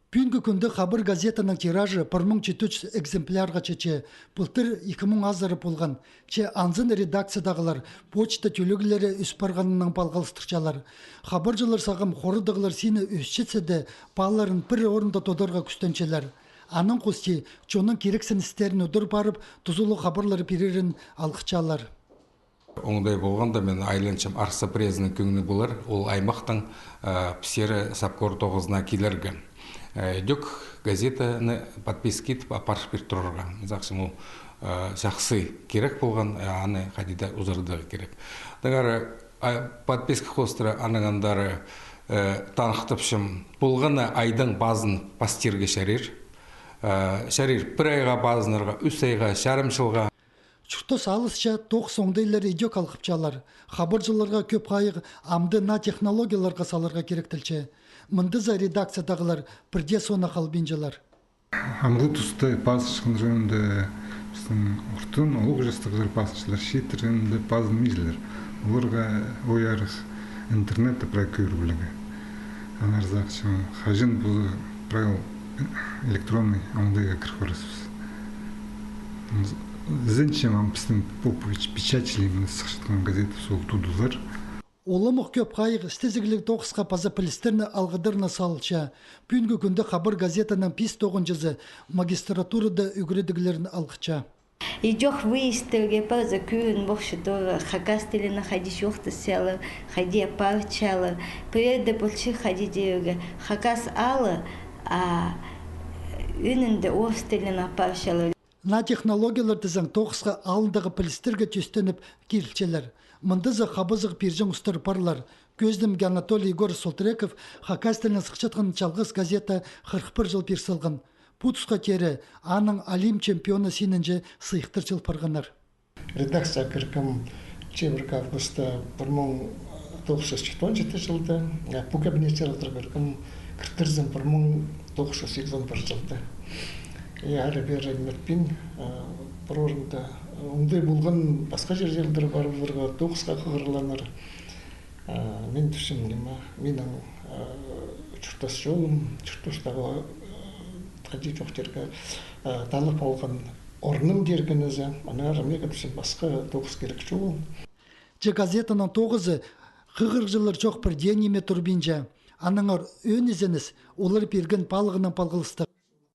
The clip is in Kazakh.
Бүгінгі күнді хабар газетаның тиражы 1400 экземплярға чече, бұлтыр 2000 азыры болған. Че анзын редакциядағылар, почта төлігілері үс барғанының балғалыстырчалар. Хабаржылар сағым хорыдығылар сені өсчетседе, баларын бір орында тодарға күстенчелер. Анын қости, чонын керексін істерін өдір барып, тұзулы хабарлары берерін алқычалар. Оңдай болғанда мен айланчым Арса Презінің күңіні болар, ол аймақтың псері сапкор 9-на келергі. Дөк газетаны подписки етіп апарып беріп тұрырға. Зақшым ол жақсы керек болған, аны қадида ұзардығы керек. Дағары подписки қостыры анығандары танықтыпшым болғаны айдың базын пастерге шәрер. Шәрер бір айға базынырға, үс айға, шарым жылға. Чуртос алысча 90-дайлар идео қалқыпчалар. Хабаржыларға көп қайық амды на технологияларға саларға керектілче. Мындыза редакциядағылар бірде соны қалбинжалар. Амғы тұсты пасышқын жөнінде біздің ұртын олық жастығылар пасышылар шетірінде пазын мейзілер. Оларға ойарық интернетті прай көргілігі. Анарзақ шын қажын бұл прай электронный аңдайға кірқорысыз. Зачем біздің Попович печатчилігін сықшытқан газеті сол тудылар. Олымық көп қайық істезігілік 9-қа паза пілістерні алғыдырына салылча. Бүгінгі күнді хабар газетаның 5-9 магистратурада үгіредігілерін алғыча. Идёх выставки поза күн бокшидор хакас телена ходить ёхта села ходи парчала приеда больше ходить дега хакас ала а үнінде остелена парчала. На технологиялар тізің 9-ға алындағы пілістерге түстеніп келчелер. Мындызы қабызық пержен ұстыр парлар. Көздімге Анатолий Егор Солтреков хакастелін сықчатқан чалғыз газета 41 жыл персілген. Путсқа кері аның алим чемпионы сенінже сыйықтыр жыл парғанар. Редакция кіркім чебірк августа 1914 жылды, бұл кабинеттер кіркім кіртірзім 1981 жылды. Әрі бері әмірпен бір орында оңдай болған басқа жерлері бар оларға 9-ға қығырланыр. Мен түсім нема, менің чұртас жолым, чұртастағы қади жоқ жерге талып алған орным дергенізі, анар мега түсім басқа 9 керек жол. Же газетаның 9-ы қығыр жылыр жоқ бір денеме тұрбинже. Аныңар өн езініс олар берген палғының палғылыстық.